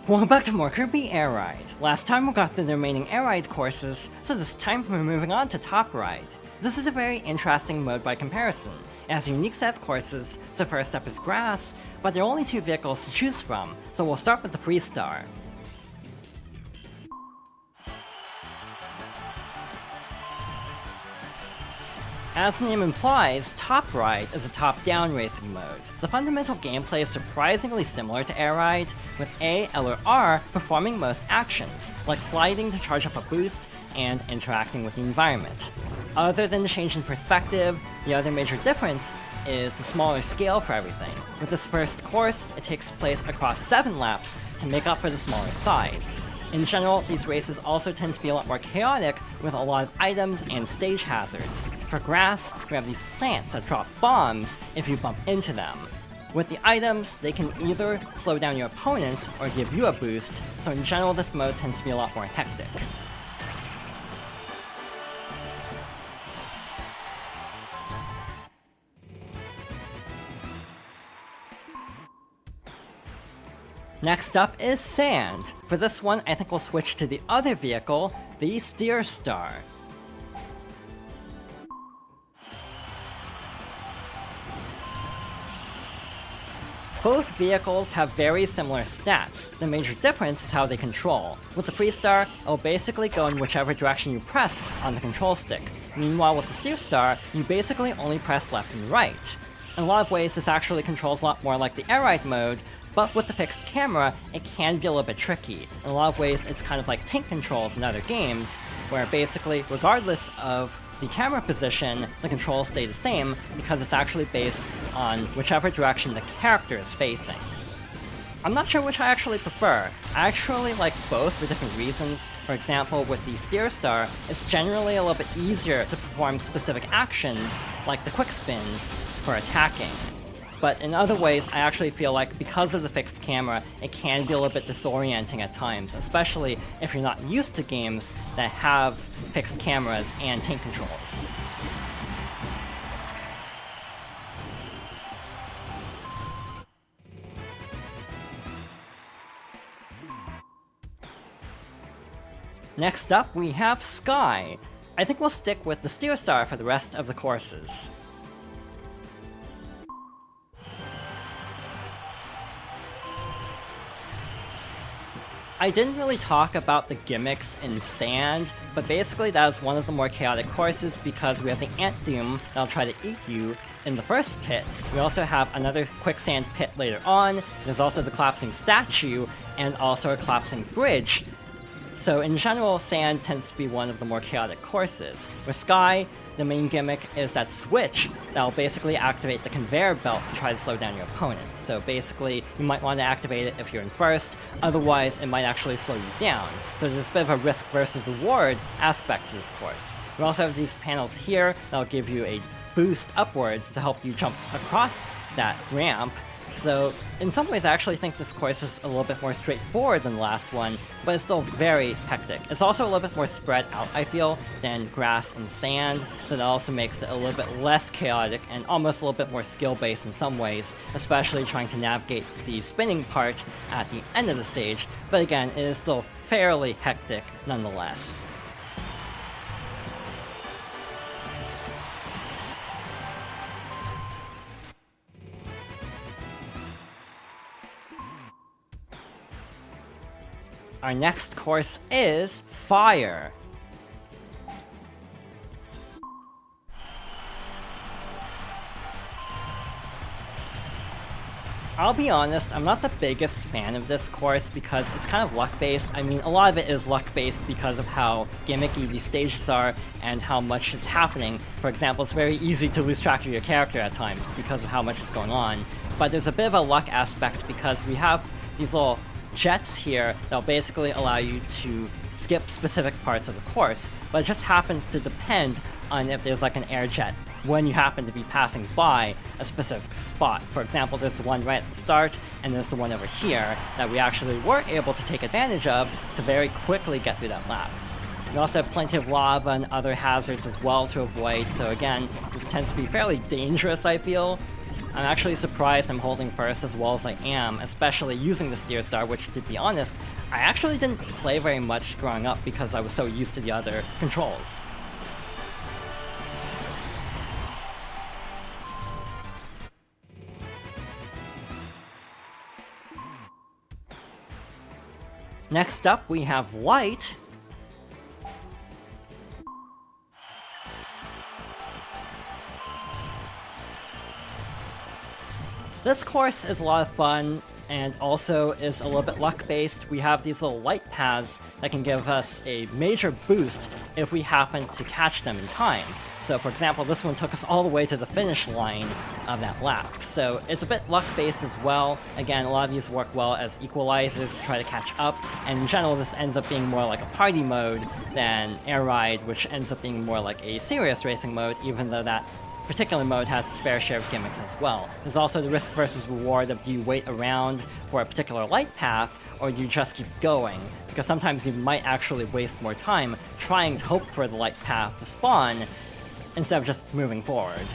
Welcome back to more Kirby Air Ride. Last time we got through the remaining Air Ride courses, so this time we're moving on to Top Ride. This is a very interesting mode by comparison. It has a unique set of courses, so first up is Grass, but there are only 2 vehicles to choose from, so we'll start with the Freestar. As the name implies, Top Ride is a top-down racing mode. The fundamental gameplay is surprisingly similar to Air Ride, with A, L, or R performing most actions, like sliding to charge up a boost and interacting with the environment. Other than the change in perspective, the other major difference is the smaller scale for everything. With this first course, it takes place across 7 laps to make up for the smaller size. In general, these races also tend to be a lot more chaotic, with a lot of items and stage hazards. For Grass, we have these plants that drop bombs if you bump into them. With the items, they can either slow down your opponents or give you a boost, so in general this mode tends to be a lot more hectic. Next up is Sand. For this one, I think we'll switch to the other vehicle, the Steer Star. Both vehicles have very similar stats. The major difference is how they control. With the Freestar, it'll basically go in whichever direction you press on the control stick. Meanwhile, with the Steer Star, you basically only press left and right. In a lot of ways, this actually controls a lot more like the Air Ride mode, but with the fixed camera, it can be a little bit tricky. In a lot of ways, it's kind of like tank controls in other games, where basically, regardless of the camera position, the controls stay the same because it's actually based on whichever direction the character is facing. I'm not sure which I actually prefer. I actually like both for different reasons. For example, with the Steer Star, it's generally a little bit easier to perform specific actions, like the quick spins, for attacking. But in other ways, I actually feel like because of the fixed camera, it can be a little bit disorienting at times, especially if you're not used to games that have fixed cameras and tank controls. Next up, we have Sky. I think we'll stick with the Steer Star for the rest of the courses. I didn't really talk about the gimmicks in Sand, but basically that is one of the more chaotic courses because we have the Ant Doom that'll try to eat you in the first pit. We also have another quicksand pit later on, there's also the collapsing statue, and also a collapsing bridge. So in general, Sand tends to be one of the more chaotic courses. With Sky, the main gimmick is that switch that'll basically activate the conveyor belt to try to slow down your opponents. So basically, you might want to activate it if you're in first, otherwise it might actually slow you down. So there's a bit of a risk versus reward aspect to this course. We also have these panels here that'll give you a boost upwards to help you jump across that ramp. So in some ways I actually think this course is a little bit more straightforward than the last one, but it's still very hectic. It's also a little bit more spread out, I feel, than Grass and Sand, so that also makes it a little bit less chaotic and almost a little bit more skill-based in some ways, especially trying to navigate the spinning part at the end of the stage, but again, it is still fairly hectic nonetheless. Our next course is Fire. I'll be honest, I'm not the biggest fan of this course because it's kind of luck-based. I mean, a lot of it is luck-based because of how gimmicky these stages are and how much is happening. For example, it's very easy to lose track of your character at times because of how much is going on. But there's a bit of a luck aspect because we have these little jets here that'll basically allow you to skip specific parts of the course, but it just happens to depend on if there's like an air jet when you happen to be passing by a specific spot. For example, there's the one right at the start, and there's the one over here that we actually were able to take advantage of to very quickly get through that lap. We also have plenty of lava and other hazards as well to avoid, so again, this tends to be fairly dangerous, I feel. I'm actually surprised I'm holding first as well as I am, especially using the steer star, which, to be honest, I actually didn't play very much growing up because I was so used to the other controls. Next up, we have Light. This course is a lot of fun, and also is a little bit luck-based. We have these little light paths that can give us a major boost if we happen to catch them in time. So for example, this one took us all the way to the finish line of that lap. So it's a bit luck-based as well. Again, a lot of these work well as equalizers to try to catch up, and in general this ends up being more like a party mode than Air Ride, which ends up being more like a serious racing mode, even though that particular mode has its fair share of gimmicks as well. There's also the risk versus reward of do you wait around for a particular light path, or do you just keep going? Because sometimes you might actually waste more time trying to hope for the light path to spawn, instead of just moving forward.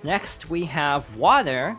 Next, we have Water.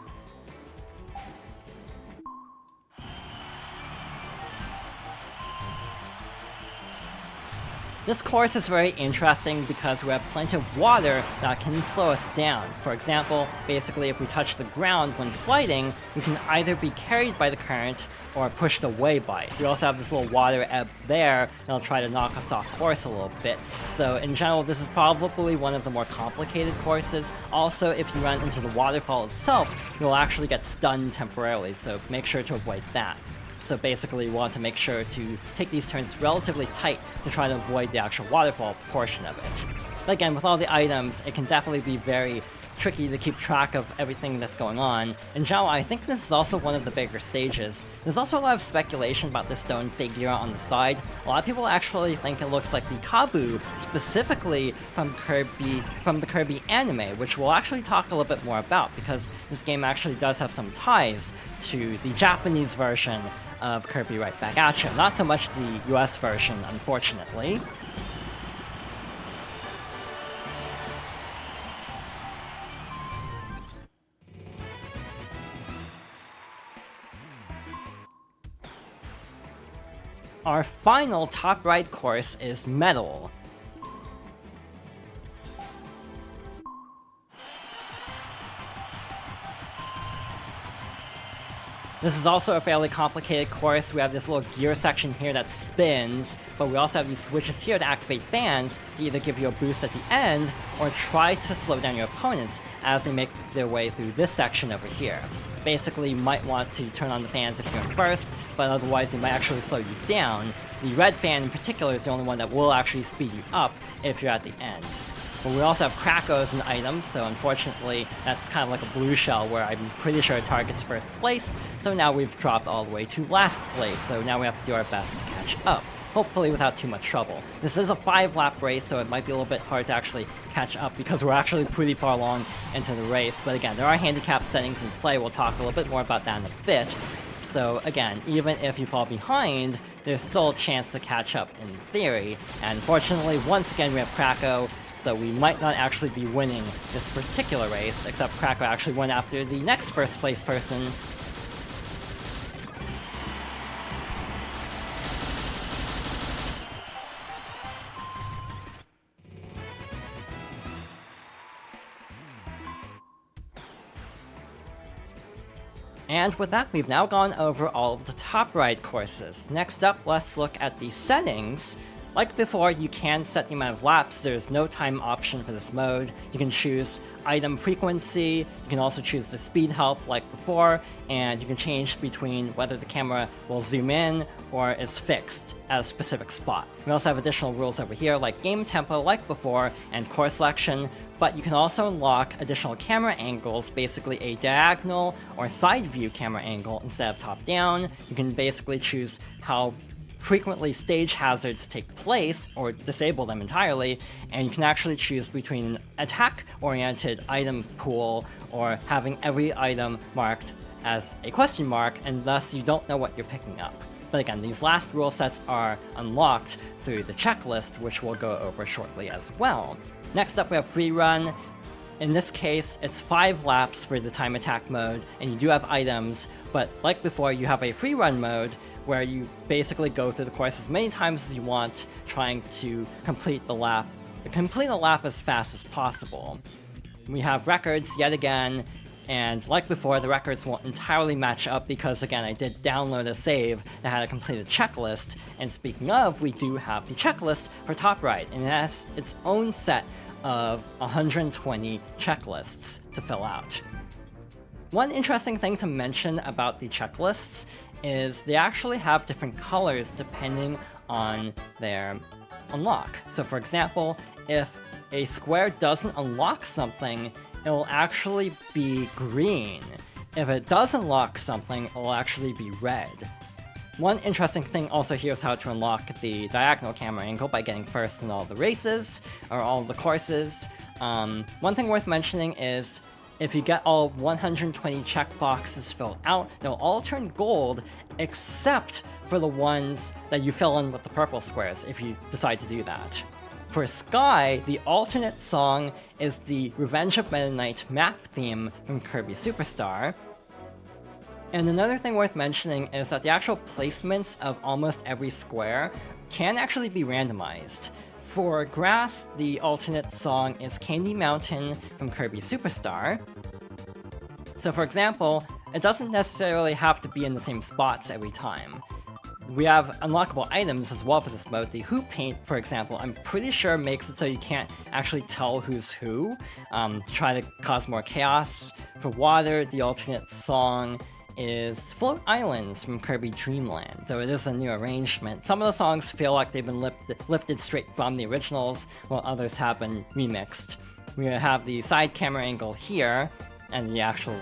This course is very interesting because we have plenty of water that can slow us down. For example, basically if we touch the ground when sliding, we can either be carried by the current or pushed away by it. We also have this little water ebb there that'll try to knock us off course a little bit. So in general, this is probably one of the more complicated courses. Also, if you run into the waterfall itself, you'll actually get stunned temporarily, so make sure to avoid that. So basically, you want to make sure to take these turns relatively tight to try to avoid the actual waterfall portion of it. But again, with all the items, it can definitely be very tricky to keep track of everything that's going on. In general, I think this is also one of the bigger stages. There's also a lot of speculation about the stone figure on the side. A lot of people actually think it looks like the Kabu, specifically from the Kirby anime, which we'll actually talk a little bit more about, because this game actually does have some ties to the Japanese version of Kirby Right Back At You. Not so much the US version, unfortunately. Our final top right course is Metal. This is also a fairly complicated course. We have this little gear section here that spins, but we also have these switches here to activate fans to either give you a boost at the end or try to slow down your opponents as they make their way through this section over here. Basically, you might want to turn on the fans if you're in first, but otherwise it might actually slow you down. The red fan in particular is the only one that will actually speed you up if you're at the end. But we also have Krakow as an item, so unfortunately that's kind of like a blue shell where I'm pretty sure it targets first place, so now we've dropped all the way to last place, so now we have to do our best to catch up. Hopefully without too much trouble. This is a 5-lap race, so it might be a little bit hard to actually catch up because we're actually pretty far along into the race. But again, there are handicap settings in play. We'll talk a little bit more about that in a bit. So again, even if you fall behind, there's still a chance to catch up in theory. And fortunately, once again, we have Krakow, so we might not actually be winning this particular race, except Krakow actually went after the next first place person. And with that, we've now gone over all of the top ride courses. Next up, let's look at the settings. Like before, you can set the amount of laps. There's no time option for this mode. You can choose item frequency, you can also choose the speed help like before, and you can change between whether the camera will zoom in or is fixed at a specific spot. We also have additional rules over here like game tempo like before and course selection, but you can also unlock additional camera angles, basically a diagonal or side view camera angle instead of top down. You can basically choose how frequently stage hazards take place, or disable them entirely, and you can actually choose between an attack-oriented item pool or having every item marked as a question mark, and thus you don't know what you're picking up. But again, these last rule sets are unlocked through the checklist, which we'll go over shortly as well. Next up we have free run. In this case, it's 5 laps for the time attack mode, and you do have items, but like before, you have a free run mode where you basically go through the course as many times as you want, trying to complete a lap as fast as possible. We have records yet again, and like before, the records won't entirely match up because, again, I did download a save that had a completed checklist, and speaking of, we do have the checklist for Top Right, and it has its own set of 120 checklists to fill out. One interesting thing to mention about the checklists is they actually have different colors depending on their unlock. So for example, if a square doesn't unlock something, it'll actually be green. If it does unlock something, it'll actually be red. One interesting thing also here is how to unlock the diagonal camera angle by getting first in all the races, or all the courses. One thing worth mentioning is if you get all 120 checkboxes filled out, they'll all turn gold except for the ones that you fill in with the purple squares if you decide to do that. For Sky, the alternate song is the Revenge of Meta Knight map theme from Kirby Superstar. And another thing worth mentioning is that the actual placements of almost every square can actually be randomized. For grass, the alternate song is Candy Mountain from Kirby Superstar. So for example, it doesn't necessarily have to be in the same spots every time. We have unlockable items as well for this mode. The Hoop Paint, for example, I'm pretty sure makes it so you can't actually tell who's who, to try to cause more chaos. For water, the alternate song is Float Islands from Kirby Dream Land, though it is a new arrangement. Some of the songs feel like they've been lifted straight from the originals, while others have been remixed. We have the side camera angle here, and the actual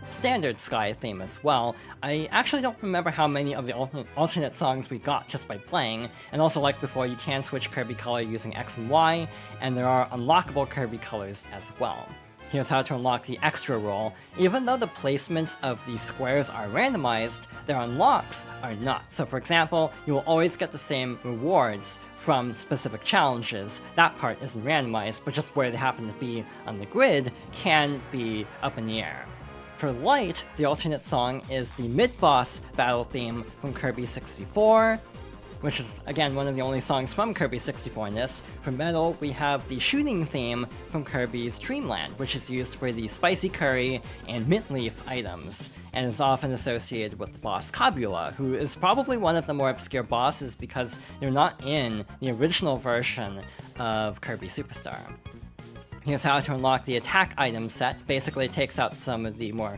standard Sky theme as well. I actually don't remember how many of the alternate songs we got just by playing, and also like before, you can switch Kirby color using X and Y, and there are unlockable Kirby colors as well. Here's how to unlock the extra roll. Even though the placements of these squares are randomized, their unlocks are not. So for example, you will always get the same rewards from specific challenges. That part isn't randomized, but just where they happen to be on the grid can be up in the air. For Light, the alternate song is the mid-boss battle theme from Kirby 64, which is, again, one of the only songs from Kirby 64 in this. For Metal, we have the shooting theme from Kirby's Dream Land, which is used for the spicy curry and mint leaf items, and is often associated with the boss Kabula, who is probably one of the more obscure bosses because they're not in the original version of Kirby Superstar. Here's how to unlock the attack item set. Basically, it takes out some of the more,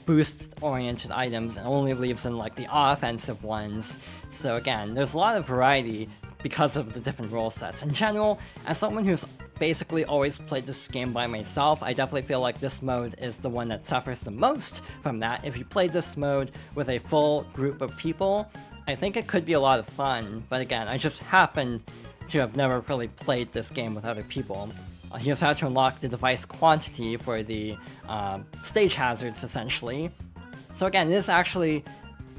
boost-oriented items and only leaves in, the offensive ones. So again, there's a lot of variety because of the different role sets. In general, as someone who's basically always played this game by myself, I definitely feel like this mode is the one that suffers the most from that. If you played this mode with a full group of people, I think it could be a lot of fun, but again, I just happen to have never really played this game with other people. Here's how to unlock the device quantity for the stage hazards, essentially. So again, it is actually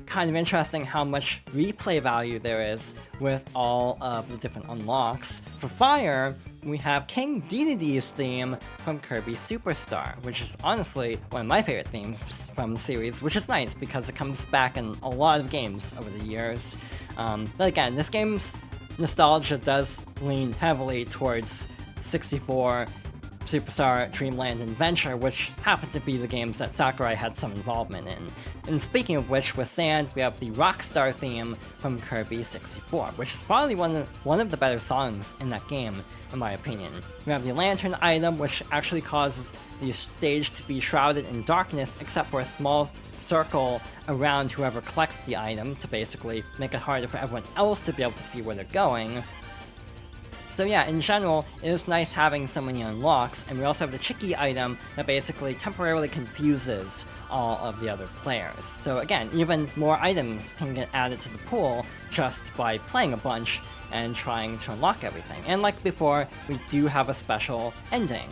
kind of interesting how much replay value there is with all of the different unlocks. For Fire, we have King Dedede's theme from Kirby Superstar, which is honestly one of my favorite themes from the series, which is nice because it comes back in a lot of games over the years. But again, this game's nostalgia does lean heavily towards 64, Superstar, Dreamland, and Venture, which happen to be the games that Sakurai had some involvement in. And speaking of which, with Sand, we have the Rockstar theme from Kirby 64, which is probably one of the better songs in that game, in my opinion. We have the Lantern item, which actually causes the stage to be shrouded in darkness, except for a small circle around whoever collects the item to basically make it harder for everyone else to be able to see where they're going. So yeah, in general, it is nice having so many unlocks, and we also have the Chicky item that basically temporarily confuses all of the other players. So again, even more items can get added to the pool just by playing a bunch and trying to unlock everything. And like before, we do have a special ending.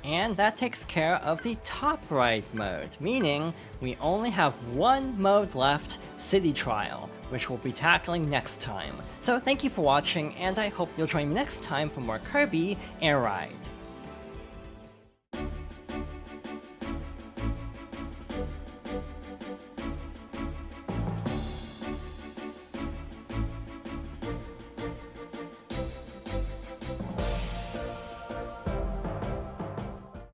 And that takes care of the top right mode, meaning we only have one mode left, City Trial, which we'll be tackling next time. So thank you for watching, and I hope you'll join me next time for more Kirby Air Ride.